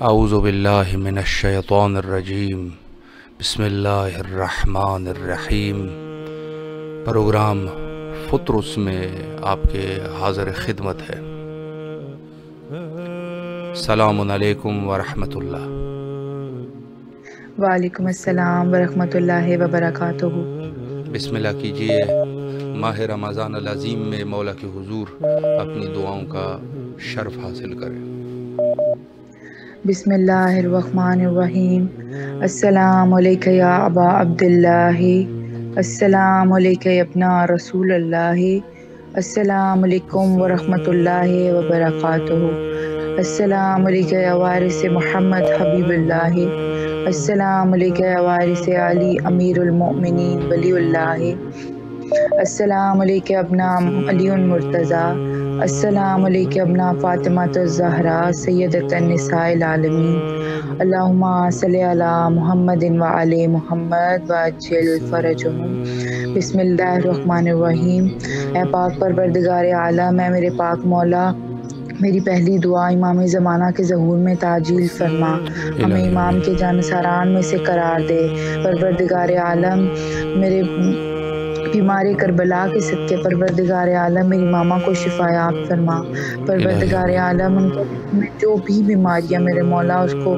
اعوذ باللہ من الشیطان الرجیم، بسم اللہ الرحمن الرحیم۔ پروگرام فطرس میں آپ کے حاضر خدمت ہے۔ السلام علیکم ورحمۃ اللہ۔ وعلیکم السلام ورحمۃ اللہ وبرکاتہ۔ بسم اللہ کیجئے، ماہ رمضان العظیم میں مولا کے حضور اپنی دعاؤں کا شرف حاصل کریں۔ بسم اللہ الرحمن الرحیم۔ السلام علیکہ یا ابا عبداللہ، السلام علیکہ یا ابن رسول اللہ، السلام علیکم ورحمۃ اللہ وبرکاتہ، السلام علیکہ یا وارث محمد حبیب اللہ، السلام علیکہ یا وارث علی امیر المؤمنین ولی اللہ، السلام علیکہ ابنا علی المرتضیٰ، السلام علیکہ ابنا فاطمہ الزہراء سیدۃ النساء العالمین، اللہم صلی علی محمد وعلی محمد وعجل فرجہم۔ بسم اللہ الرحمن الرحیم۔ اے پاک پروردگار عالم، اے میرے پاک مولا، میری پہلی دعا امام زمانہ کے ظہور میں تعجیل فرما، ہمیں امام کے جانثاران میں سے قرار دے۔ پروردگار عالم، میرے بیمار کربلا کے صدقے پروردگار عالم میری ماما کو شفا یاب فرما۔ پروردگار عالم، ان کو جو بھی بیماریاں میرے مولا اس کو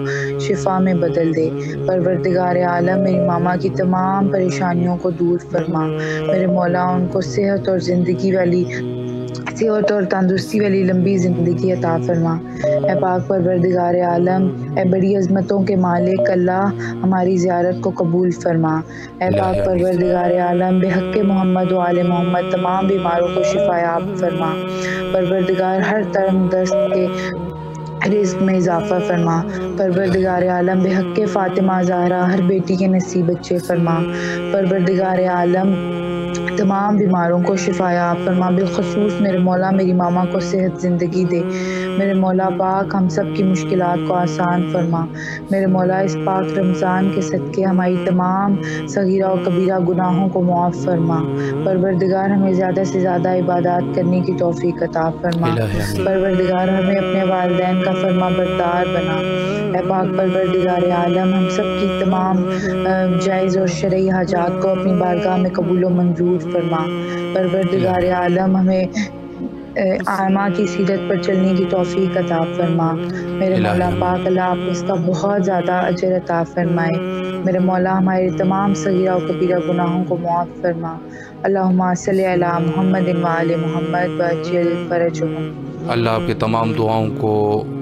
شفا میں بدل دے۔ پروردگار عالم، میری ماما کی تمام پریشانیوں کو دور فرما۔ میرے مولا، ان کو صحت اور تندرستی والی لمبی زندگی عطا فرما۔ اے پاک پروردگار عالم، اے بڑی عظمتوں کے مالک اللہ، ہماری زیارت کو قبول فرما۔ اے پاک پروردگار عالم، بے حق محمد و آل محمد تمام بیماروں کو شفا یاب فرما۔ پروردگار، ہر تنگ دست کے رزق میں اضافہ فرما۔ پروردگار عالم، بے حق فاطمہ زہرا ہر بیٹی کے نصیب اچھے فرما۔ پروردگار عالم، تمام بیماروں کو شفا یاب فرما، بالخصوص میرے مولا میری ماما کو صحت زندگی دے۔ میرے مولا پاک، ہم سب کی مشکلات کو آسان فرما۔ میرے مولا، اس پاک رمضان کے صدقے ہماری تمام صغیرہ و کبیرہ گناہوں کو معاف فرما۔ پروردگار، ہمیں زیادہ سے زیادہ عبادات کرنے کی توفیق عطا فرما۔ پروردگار، ہمیں اپنے والدین کا فرما بردار بنا۔ اے پاک پروردگار عالم، ہم سب کی تمام جائز اور شرعی حاجات کو اپنی بارگاہ میں قبول و منظور فرما۔ پروردگار عالم، ہمیں آئمہ کی سیرت پر چلنے کی توفیق عطا فرما۔ میرے مولا پاک، اللہ آپ اس کا بہت زیادہ اجر عطا فرمائے۔ میرے مولا، ہمارے تمام صغیرہ و کبیرہ گناہوں کو معاف فرما۔ اللہم صلی علی محمد وعلی محمد وعجل فرجہم۔ اللہ آپ کے تمام دعاؤں کو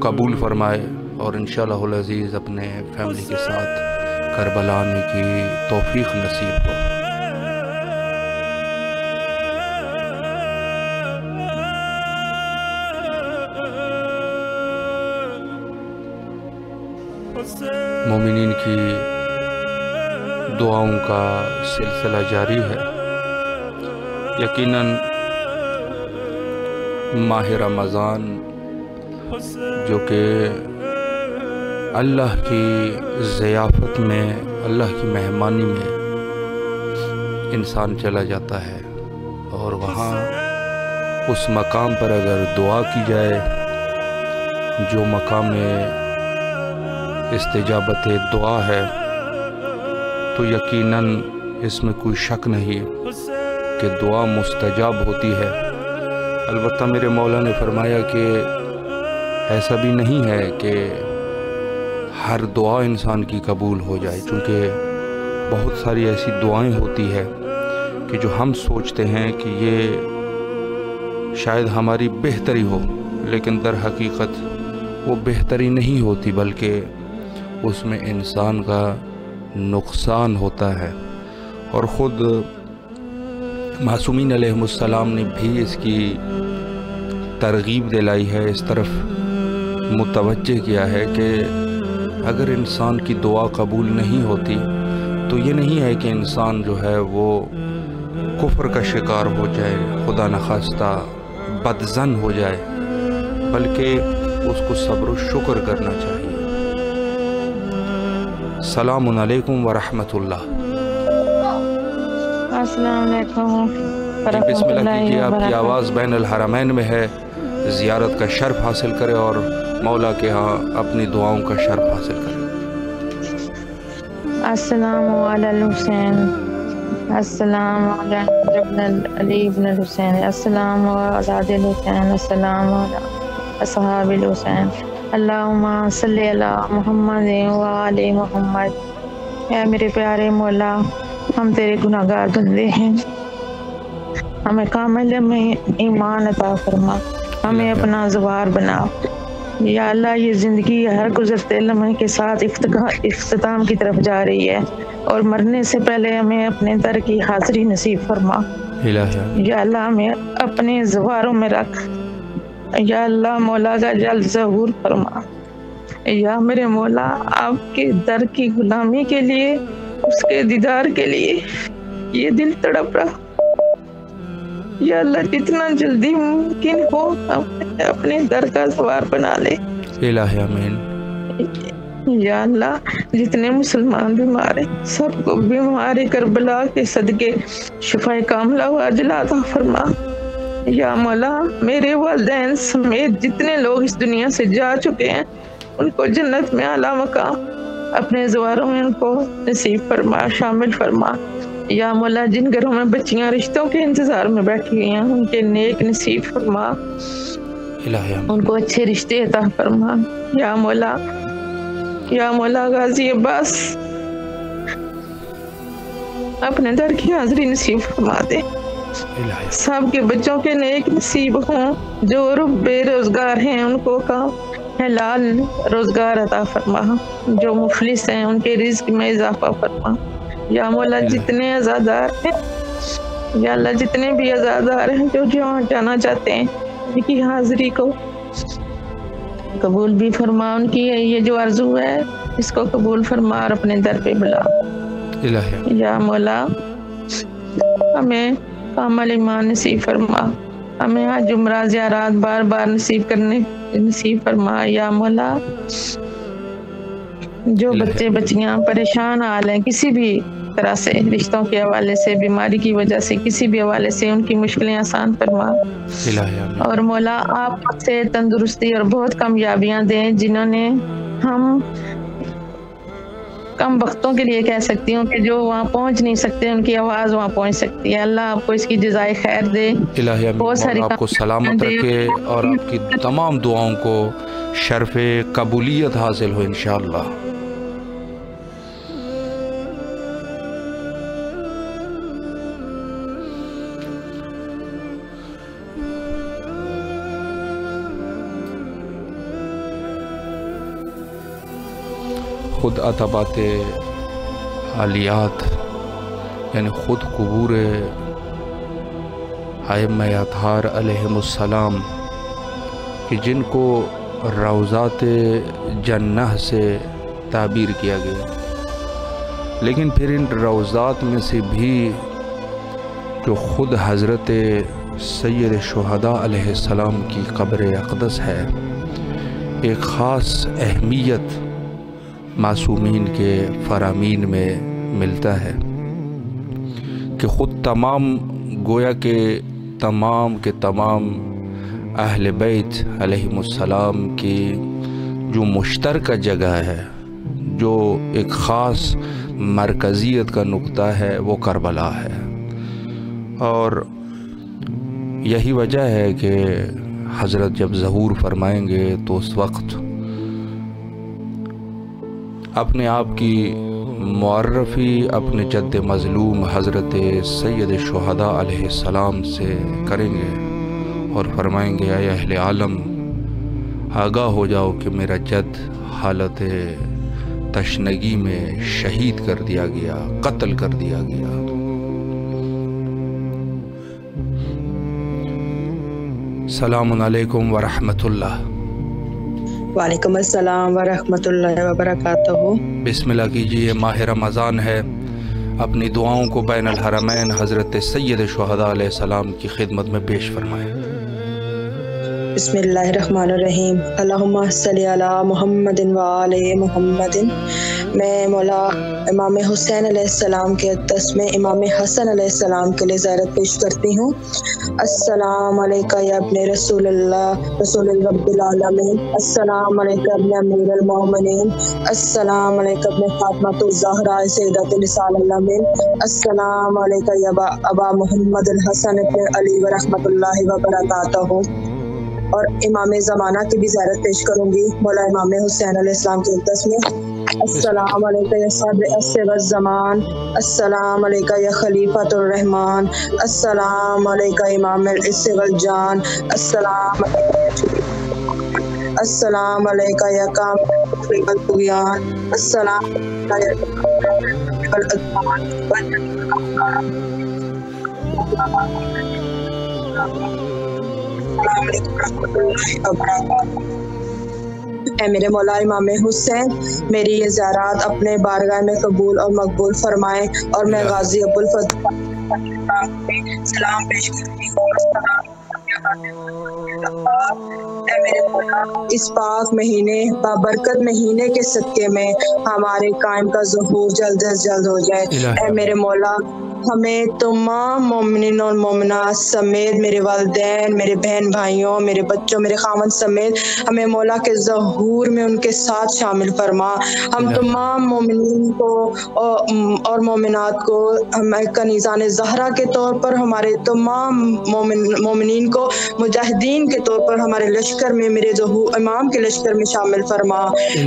قبول فرمائے اور انشاءاللہ العزیز اپنے فیملی کے ساتھ کربلا آنے کی توفیق نصیب ہو۔ مومنین کی دعاؤں کا سلسلہ جاری ہے۔ یقیناً ماہ رمضان جو کہ اللہ کی ضیافت میں، اللہ کی مہمانی میں انسان چلا جاتا ہے، اور وہاں اس مقام پر اگر دعا کی جائے جو مقام استجابت دعا ہے، تو یقیناً اس میں کوئی شک نہیں کہ دعا مستجاب ہوتی ہے۔ البتہ میرے مولا نے فرمایا کہ ایسا بھی نہیں ہے کہ ہر دعا انسان کی قبول ہو جائے، چونکہ بہت ساری ایسی دعائیں ہوتی ہے کہ جو ہم سوچتے ہیں کہ یہ شاید ہماری بہتری ہو، لیکن در حقیقت وہ بہتری نہیں ہوتی، بلکہ اس میں انسان کا نقصان ہوتا ہے۔ اور خود معصومین علیہ السلام نے بھی اس کی ترغیب دلائی ہے، اس طرف متوجہ کیا ہے کہ اگر انسان کی دعا قبول نہیں ہوتی تو یہ نہیں ہے کہ انسان جو ہے وہ کفر کا شکار ہو جائے، خدا نخواستہ بدظن ہو جائے، بلکہ اس کو صبر و شکر کرنا چاہیے۔ السلام علیکم ورحمۃ اللہ۔ السلام علیکم بسم اللہ کیجیے، آپ کی آواز بین الحرمین میں ہے، زیارت کا شرف حاصل کرے اور مولا کے ہاں اپنی دعاؤں کا شرف حاصل کرے۔ السلام علی الحسین، السلام علی ابن علی ابن الحسین، السلام علی الحسین، السلام علی اصحاب الحسین، اللہم صلی علی محمد وعلی محمد۔ اے میرے پیارے مولا، ہم تیرے گناہگار بندے ہیں، ہمیں کامل میں ایمان عطا فرما، ہمیں اپنا زوار بنا۔ یا اللہ، یہ زندگی ہر گزرتے لمحے کے ساتھ اختتام کی طرف جا رہی ہے، اور مرنے سے پہلے ہمیں اپنے در کی حاضری نصیب فرما۔ یا اللہ، ہمیں اپنے زواروں میں رکھ۔ یا اللہ، مولا کا جلد ظہور فرما۔ یا میرے مولا، آپ کے در کی غلامی کے لیے، اس کے دیدار کے لیے یہ دل تڑپ رہا۔ یا اللہ، جتنا جلدی ممکن ہو اپنے در کا سوار بنا لے۔ الہی آمین۔ یا اللہ، جتنے مسلمان بیمار ہیں سب کو بیمار کربلا کے صدقے شفا کاملہ و عاجلہ عطا فرما۔ یا مولا، میرے والدین سمیت جتنے لوگ اس دنیا سے جا چکے ہیں ان کو جنت میں اعلیٰ مقام اپنے زواروں میں ان کو نصیب فرما، شامل فرما۔ یا مولا، جن گھروں میں بچیاں رشتوں کے انتظار میں بیٹھی ہوئی ہیں ان کے نیک نصیب فرما، ان کو اچھے رشتے عطا فرما۔ یا مولا، یا مولا، غازی عباس اپنے در کی حاضری نصیب فرما دے۔ سب کے بچوں کے نیک نصیب ہوں، جو بے روزگار ہیں ان کو حلال روزگار عطا فرما، جو مفلس ہیں ان کے رزق میں اضافہ فرما۔ یا مولا، جتنے عزادار ہیں، یا اللہ جتنے بھی عزادار ہیں جو جہاں جانا چاہتے ہیں ان کی حاضری کو قبول بھی فرما، ان کی یہ جو آرزو ہے اس کو قبول فرما اور اپنے در پہ بلا۔ یا مولا، ہمیں کامل ایمان نصیب فرما، ہمیں حج عمرہ زیارات بار بار نصیب فرما۔ یا مولا، جو بچے بچیاں پریشان حال ہیں کسی بھی طرح سے، رشتوں کے حوالے سے، بیماری کی وجہ سے، کسی بھی حوالے سے، ان کی مشکلیں آسان فرما۔ اور مولا، آپ سے تندرستی اور بہت کامیابیاں دیں، جنہوں نے ہم کم وقتوں کے لیے کہہ سکتی ہوں کہ جو وہاں پہنچ نہیں سکتے ان کی آواز وہاں پہنچ سکتی ہے۔ اللہ آپ کو اس کی جزائے خیر دے، بہت ساری آپ کو سلامت رکھے اور آپ کی تمام دعاؤں کو شرف قبولیت حاصل ہو انشاءاللہ۔ خود عتبات عالیات یعنی خود قبور ائمہ اطہار علیہم السلام کہ جن کو روضات جنہ سے تعبیر کیا گیا، لیکن پھر ان روضات میں سے بھی جو خود حضرت سید شہداء علیہ السلام کی قبر اقدس ہے، ایک خاص اہمیت معصومین کے فرامین میں ملتا ہے کہ خود تمام گویا کہ تمام کے تمام اہل بیت علیہم السلام کی جو مشترکہ جگہ ہے، جو ایک خاص مرکزیت کا نقطہ ہے، وہ کربلا ہے۔ اور یہی وجہ ہے کہ حضرت جب ظہور فرمائیں گے تو اس وقت اپنے آپ کی معرفی اپنے جد مظلوم حضرت سید شہداء علیہ السلام سے کریں گے اور فرمائیں گے، اے اہل عالم، آگاہ ہو جاؤ کہ میرا جد حالت تشنگی میں شہید کر دیا گیا، قتل کر دیا گیا۔ السلام علیکم ورحمۃ اللہ۔ وعلیکم السلام ورحمۃ اللہ وبرکاتہ۔ بسم اللہ کیجیے، ماہ رمضان ہے، اپنی دعاؤں کو بین الحرمین حضرت سید شہداء علیہ السلام کی خدمت میں پیش فرمائیں۔ بسم اللہ الرحمن الرحیم۔ اللہم صلی علی محمد وآل محمد۔ میں مولا امام حسین علیہ السلام کے اقدس میں امام حسن علیہ السلام کے لیے زیارت پیش کرتی ہوں۔ السلام علیکہ یا ابن رسول اللہ رسول رب العالمین، السلام علیکہ ابن امیر المومنین، السلام علیکہ ابن فاطمۃ الزہرا سیدۃ نساء العالمین، السلام علیکہ یا ابا محمد الحسن ابن علی ورحمۃ اللہ وبرکاتہ۔ اور امام زمانہ کی بھی زیارت پیش کروں گی مولا امام حسین علیہ السلام کے اقدس میں۔ السلام علیکہ یا صاحب العصر والزمان، السلام علیکہ یا خلیفۃ الرحمن، السلام علیکہ امام العز والجان، السلام علیکہ یا کامل الطغیان، السلام اے میرے مولا امام حسین، میری یہ زیارات اپنے بارگاہ میں قبول اور مقبول فرمائیں، اور میں غازی ابوالفضل سلام پیش کرتی ہوں۔ اے میرے مولا، اس پاک مہینے بابرکت مہینے کے صدقے میں ہمارے قائم کا ظہور جلد از جلد ہو جائے۔ اے میرے مولا، ہمیں تمام مومنین اور مومنات سمیت میرے والدین، میرے بہن بھائیوں، میرے بچوں، میرے خاوند سمیت ہمیں مولا کے ظہور میں ان کے ساتھ شامل فرما۔ ہم تمام مومنین کو اور مومنات کو ہم کنیزان زہرا کے طور پر، ہمارے تمام مومنین کو مجاہدین کے طور پر ہمارے لشکر میں، میرے ظہور امام کے لشکر میں شامل فرما۔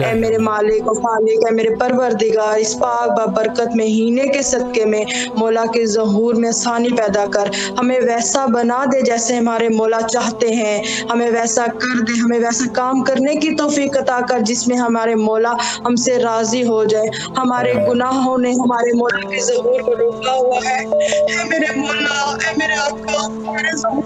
اے میرے مالک و خالق، اے میرے پروردگار، اس پاک بابرکت مہینے کے صدقے میں مولا کے ظہور میں آسانی پیدا کر، ہمیں ویسا بنا دے جیسے ہمارے مولا چاہتے ہیں، ہمیں ویسا کر دے، ہمیں ویسا کام کرنے کی توفیق عطا کر جس میں ہمارے مولا ہم سے راضی ہو جائے۔ ہمارے گناہوں نے ہمارے مولا کے ظہور کو روکا ہوا ہے۔ اے میرے مولا، اے میرے آقا، ہمارے ظہور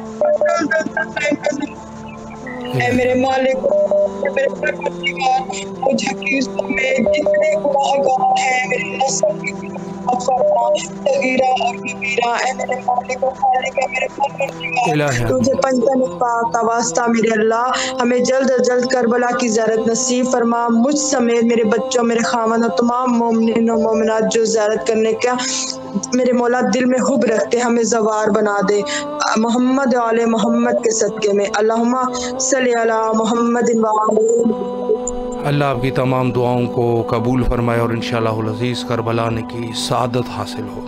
اے میرے مالک، اے میرے پروردگار، مجھے کیسوں میں جتنے گناہگار ہیں میری نسل کی صغیرہ اور کبیرہ، اے میرے مالک و خالق، اے میرے پروردگار، تجھے پنجتن پاک کا واسطہ میرے اللہ، ہمیں جلد از جلد کربلا کی زیارت نصیب فرما۔ مجھ سمیت میرے بچوں، میرے خاوند اور تمام مومنین و مومنات جو زیارت کرنے کا میرے مولا دل میں حب رکھتے، ہمیں زوار بنا دے محمد و آل محمد کے صدقے میں۔ اللہم صلی علی محمد وآلہ۔ اللہ آپ کی تمام دعاؤں کو قبول فرمائے اور انشاءاللہ العزیز کربلا کی سعادت حاصل ہو۔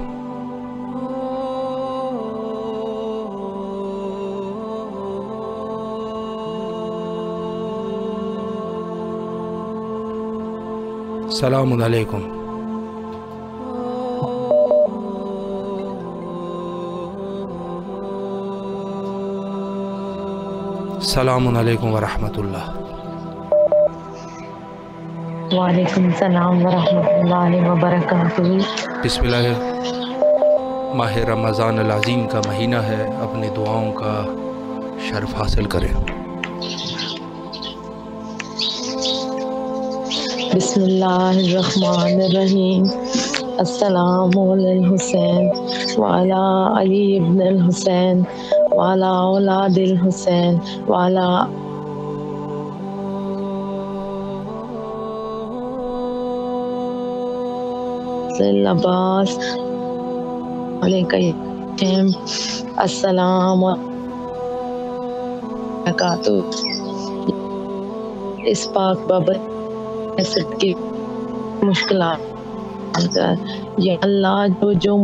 السلام علیکم۔ السلام علیکم ورحمۃ اللہ۔ وعلیکم السلام ورحمۃ اللہ وبرکاتہ۔ بسم اللہ۔ ماہ رمضان العظیم کا مہینہ ہے، اپنی دعاؤں کا شرف حاصل کریں۔ بسم اللہ الرحمن الرحیم۔ السلام علی الحسین وعلی علی ابن الحسین وعلی اولاد الحسین وعلی العباس علیکم السلام وبرکاتہ۔ اس پاک بابر کی مشکلات یا اللہ جو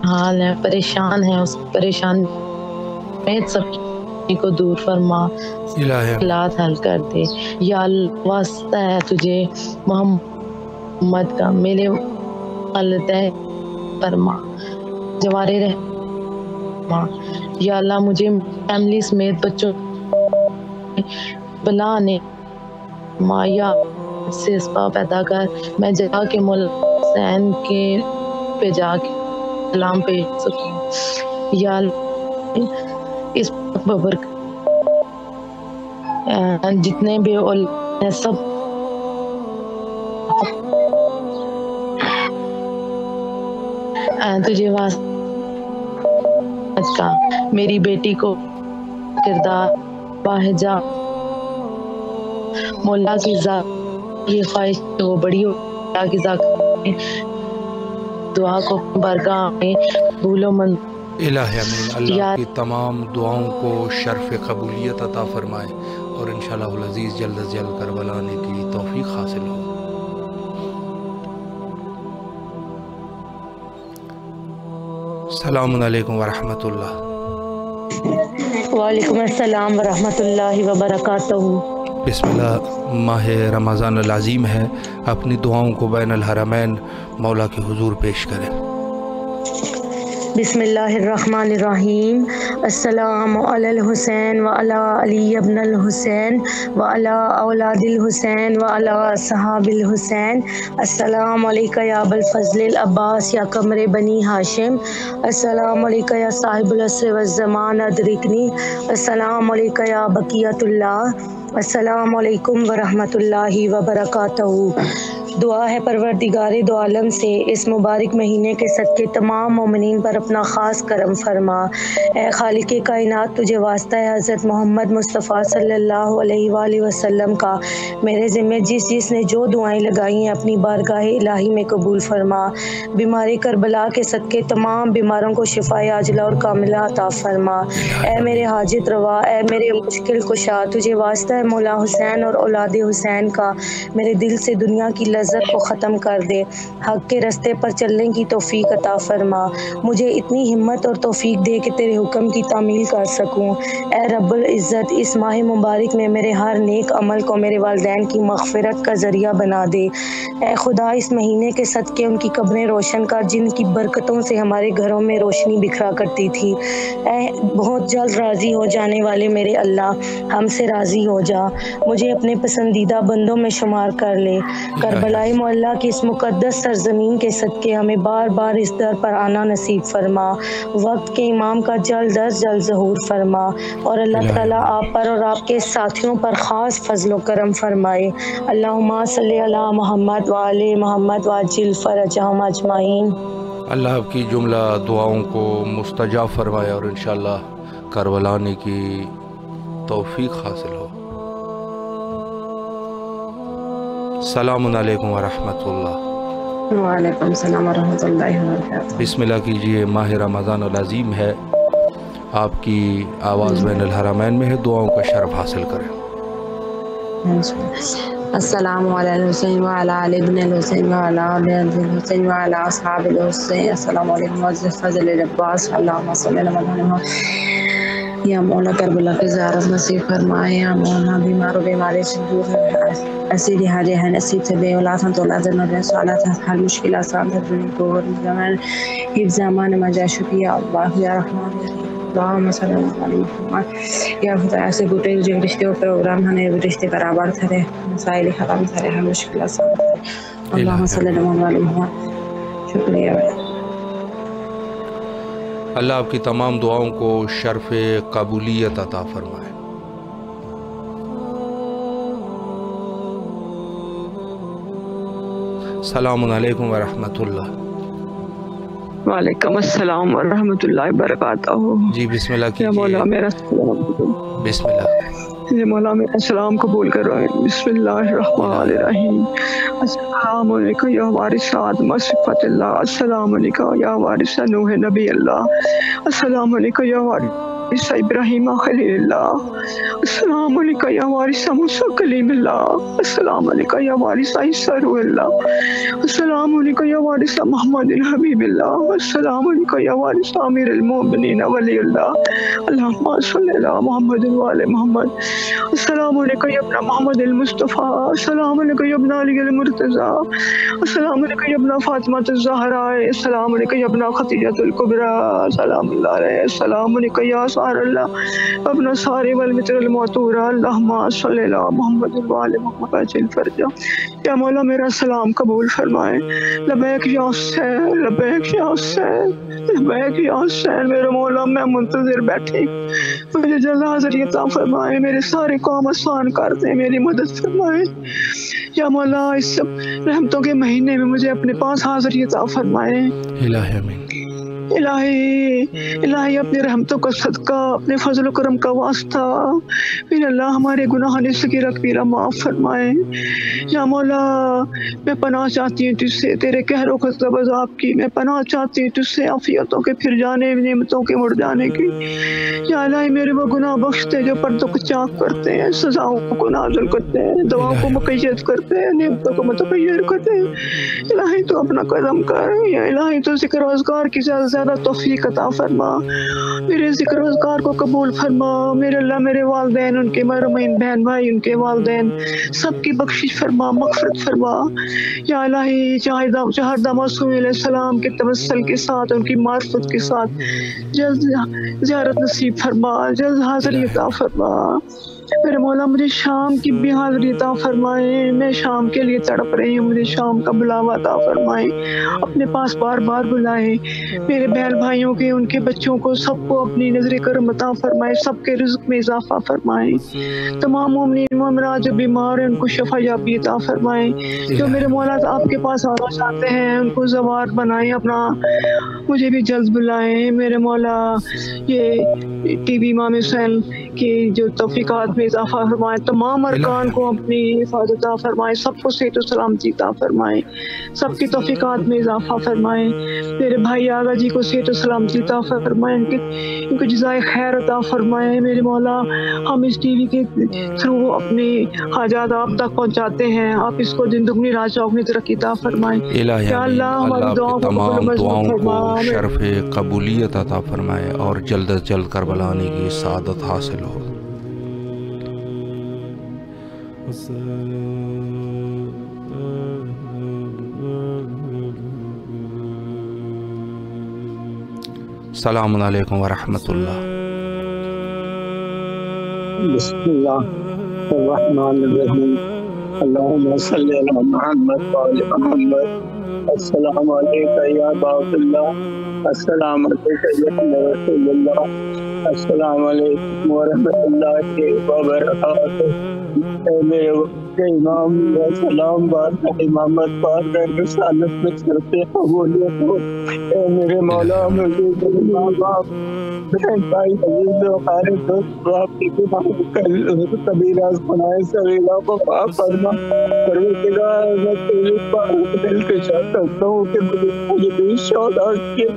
حال ہے، پریشان ہے، اس پریشان سب کو دور فرما، مشکلات حل کر دے یا اللہ، واسطہ ہے تجھے محمد کا، میرے والدین فرما، جوارے رحما یا اللہ، مجھے فیملی سمیت بچوں بلانے مایا سے اسباب پیدا کر، میں جا کے مولا حسین کے پہ جا کے سلام پیش سکوں یا اللہ، اس ببر جتنے بھی علماء ہیں سب تجھے کا میری بیٹی کو کردار باہجا مولا کی ذات یہ خواہش وہ بڑی ہو کی ذات دعا کو برگاہ میں بھولو من الہی آمین۔ اللہ کی تمام دعاؤں کو شرف قبولیت عطا فرمائے اور انشاءاللہ العزیز جلد از جلد کربلا آنے کی توفیق حاصل ہو۔ السلام علیکم ورحمۃ اللہ۔ وعلیکم السلام ورحمۃ اللہ وبرکاتہ۔ بسم اللہ، ماہ رمضان العظیم ہے، اپنی دعاؤں کو بین الحرمین مولا کے حضور پیش کریں۔ بسم اللہ الرحمن الرحیم۔ السلام علی الحسین وعلی علی ابن الحسین وعلی اولاد الحسین وعلی صحاب الحسین۔ السلام علیکہ یا ابا الفضل العباس یا قمر بنی ہاشم۔ السلام علیکہ یا صاحب العصر والزمان ادرکنی۔ السلام علیکہ یا بقیت اللہ۔ السلام علیکم ورحمۃ اللہ وبرکاتہ۔ دعا ہے پروردگار دو عالم سے اس مبارک مہینے کے صدقے تمام مومنین پر اپنا خاص کرم فرما۔ اے خالق کائنات، تجھے واسطہ ہے حضرت محمد مصطفیٰ صلی اللہ علیہ وآلہ وسلم کا میرے ذمہ جس نے جو دعائیں لگائی ہیں اپنی بارگاہ الہی میں قبول فرما۔ بیماری کربلا کے صدقے تمام بیماروں کو شفا عاجلہ اور کاملہ عطا فرما۔ اے میرے حاجت روا، اے میرے مشکل کشا، تجھے واسطہ ہے مولا حسین اور اولاد حسین کا میرے دل سے دنیا کی لذت کو ختم کر دے، حق کے رستے پر چلنے کی توفیق عطا فرما۔ مجھے اتنی ہمت اور توفیق دے کہ تیرے حکم کی تعمیل کر سکوں۔ اے رب العزت، اس ماہ مبارک میں میرے ہر نیک عمل کو میرے والدین کی مغفرت کا ذریعہ بنا دے۔ اے خدا، اس مہینے کے صدقے ان کی قبریں روشن کر جن کی برکتوں سے ہمارے گھروں میں روشنی بکھرا کرتی تھی۔ اے بہت جلد راضی ہو جانے والے میرے اللہ، ہم سے راضی ہو جا، مجھے اپنے پسندیدہ بندوں میں شمار کر لے۔ کربلا معلیٰ کی اس مقدس سرزمین کے صدقے ہمیں بار بار اس در پر آنا نصیب فرما، وقت کے امام کا جلد از جلد ظہور فرما، اور اللہ تعالیٰ آپ پر اور آپ کے ساتھیوں پر خاص فضل و کرم فرمائے۔ اللہم صلی علی محمد وآل محمد وعجل فرجہم اجمعین۔ اللہ آپ کی جملہ دعاؤں کو مستجاب فرمائے اور انشاءاللہ کربلا آنے کی توفیق حاصل ہو۔ السلام علیکم ورحمۃ اللہ۔ وعلیکم السلام ورحمۃ اللہ وبرکاتہ۔ بسم اللہ کیجئے، ماہ رمضان العظیم ہے، آپ کی آواز بین الحرمین میں ہے، دعاؤں کا شرف حاصل کریں۔ السلام علی الحسین وعلی علی ابن الحسین وعلی اولاد الحسین وعلی اصحاب الحسین۔ السلام علیکم وعزت فضل العباس۔ اللہم صلی علی محمد۔ یا مولا کربلا کی زیارت نصیب فرمائے، یا مولا بیمار و بیماری سے دور ہے، اسیری حاجہ ہے نصیب سے بے اولاد ہم تو اولاد نبی صالحات ہر مشکل آسان ہے، دنیا کو اور زمان حفظ امان مجا شکریہ اللہ یا رحمان یا رحیم۔ اللہم صلی اللہ علیہ وسلم۔ یا خدا ایسے گوٹے جو رشتے و پروگرام ہمیں رشتے برابر تھرے، مسائل ختم تھرے، ہر مشکل آسان تھرے۔ اللہم صلی اللہ علیہ وسلم۔ شکریہ۔ اللہ آپ کی تمام دعاؤں کو شرف قبولیت عطا فرمائے۔ السلام علیکم ورحمۃ اللہ۔ وعلیکم السلام ورحمۃ اللہ وبرکاتہ۔ جی بسم اللہ کیجئے۔ یا مولا میرا بسم اللہ۔ یا مولا میرا سلام قبول کرو۔ بسم اللہ الرحمن الرحیم۔ السلام علیکم یا وارث آدم صفت اللہ، السلام علیکم یا وارث نوح نبی اللہ، السلام علیکم یا وارث ابراہیم خلیل اللہ، السلام علیکم یا وارث موسیٰ کلیم اللہ، السلام علیکم یا وارث عیسیٰ روح اللہ، السلام علیکم یا وارث محمد حبیب اللہ، السلام علیکم یا وارث امیر المومنین ولی اللہ، اللہم صلی اللہ محمد وآل محمد، السلام علیکم یا ابن محمد المصطفیٰ، السلام علیکم یا ابن علی المرتضیٰ، السلام علیکم یا ابن فاطمہ الزہراء، السلام علیکم یا ابن خدیجہ الکبریٰ، سلام اللہ علیہ، السلام علیکم یا سار اللہ ابن ساری والمتر المعطورہ، اللہم صلی اللہ محمد وآل محمد وعجل فرجہ۔ یا مولا میرا سلام قبول فرمائے۔ لبیک یا حسین، لبیک یا حسین، لبیک یا حسین۔ میرے مولا میں منتظر بیٹھی، مجھے جلد حاضری عطا فرمائے، میرے سارے کام آسان کر دیں، میری مدد فرمائے۔ یا مولا اس رحمتوں کے مہینے میں مجھے اپنے پاس حاضری عطا فرمائے۔ الہی آمین۔ الہی اپنے رحمتوں کا صدقہ، اپنے فضل و کرم کا واسطہ میرے اللہ ہمارے گناہوں صغیرہ کبیرہ معاف فرمائے۔ یا مولا میں پناہ چاہتی ہوں تجھ سے تیرے قہر و غضب عذاب کی، میں پناہ چاہتی ہوں تجھ سے عافیتوں کے پھر جانے، نعمتوں کے مڑ جانے کی۔ یا الہی میرے وہ گناہ بخشتے جو پردوں کو چاک کرتے ہیں، سزاؤں کو نازل کرتے ہیں، دعاؤں کو مقید کرتے ہیں، نعمتوں کو متغیر کرتے ہیں۔ الہی تو اپنا قدم کر، یا الہی تو ذکر و اذکار کی زیادہ سے زیادہ توفیق عطا فرما، میرے ذکر و اذکار کو قبول فرما۔ میرے اللہ میرے والدین، ان کے مرحومین بہن بھائی، ان کے والدین سب کی بخشش فرما، مغفرت فرما۔ یا الہی چہردہ معصوم علیہ السلام کے توسل کے ساتھ، ان کی معرفت کے ساتھ جلد زیارت نصیب فرما، جلد حاضری عطا فرما۔ میرے مولا مجھے شام کی بھی حاضری عطا فرمائے، میں شام کے لیے تڑپ رہی ہوں، مجھے شام کا بلاوا عطا فرمائے، اپنے پاس بار بار بلائے۔ میرے بہن بھائیوں کے، ان کے بچوں کو، سب کو اپنی نظر کرم عطا فرمائے، سب کے رزق میں اضافہ فرمائے۔ تمام مومنین مومنات جو بیمار ہیں ان کو شفا یابی عطا فرمائے۔ جو میرے مولا آپ کے پاس آنا چاہتے ہیں ان کو زوار بنائیں اپنا، مجھے بھی جلد بلائیں میرے مولا۔ یہ ٹی وی امام حسین کی جو توفیقات میں اضافہ فرمائے، تمام ارکان کو اپنی حفاظت عطا فرمائے، سب کو صحت و سلامتی عطا فرمائے، سب کی توفیقات میں اضافہ فرمائے۔ میرے بھائی آغا جی کو صحت و سلامتی عطا فرمائے، ان کو جزائے خیر عطا فرمائے میرے مولا۔ ہم اس ٹی وی کے تھرو اپنی حاجات آپ تک پہنچاتے ہیں، آپ اس کو دن دگنی رات چوگنی ترقی عطا فرمائے۔ یا اللہ ہماری دعاؤں کو تمام دعاؤں کو شرف قبولیت عطا فرمائے اور جلد از جلد کربلا آنے کی سعادت حاصل ہو۔ السلام علیکم ورحمۃ اللہ۔ بسم اللہ الرحمن الرحیم، اللہم صلی علی محمد وعلی محمد۔ السلام علیکم یا باب اللہ، السلام علیکم یا رسول اللہ، السلام علیکم ورحمۃ اللہ وبرکاتہ۔ میرے امام و سلام بار امامت پار کر رسالت میں کرتے قبولیت ہو۔ اے میرے مولا مجھے ماں باپ بہن بھائی عزیز و قاری دوست آپ کی کبیرہ گناہ صغیرہ کو معاف فرما۔ پروردگار میں تیری بات دل کے چاہ کرتا ہوں کہ مجھے بھی شہداء کے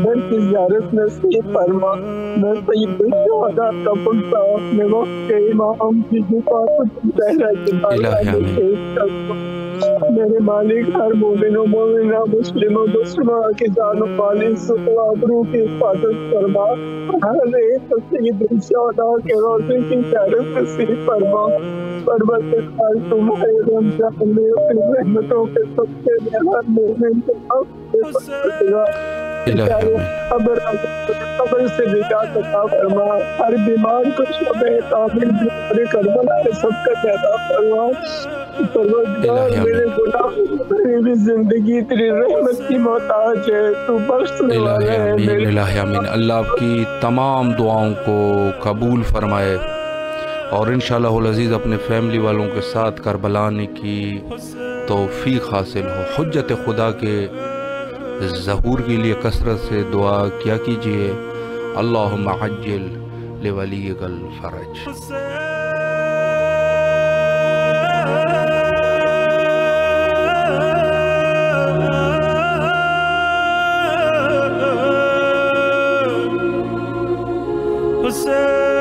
در کی زیارت نصیب فرما۔ میں سید الشہداء کا پڑھتا اپنے وقت کے امام کی میرے مالک ہر مومن و مومنہ، مسلم و مسلمہ کی جان و مال سکھ و آبرو کی حفاظت فرما۔ ہر ایک سید الشہداء کے روضے کی زیارت نصیب فرما۔ پروردگار تمہارے رمضان میں اپنی رحمتوں کے صدقے میں ہر مومن کے قبر سے نجات عطا فرما۔ ہر بیمار کو شفا کامل بیماری کربلا کے صدقے عطا فرما۔ پروردگار میرے گناہ میری زندگی تیری رحمت کی محتاج ہے، تو بخشنے والا ہے۔ الہی آمین۔ اللہ آپ کی تمام دعاؤں کو قبول فرمائے اور انشاءاللہ العزیز اپنے فیملی والوں کے ساتھ کربلا آنے کی توفیق حاصل ہو۔ حجت خدا کے ظہور کے لیے کثرت سے دعا کیا کیجئے۔ اللہم عجل لولیک الفرج۔ حسین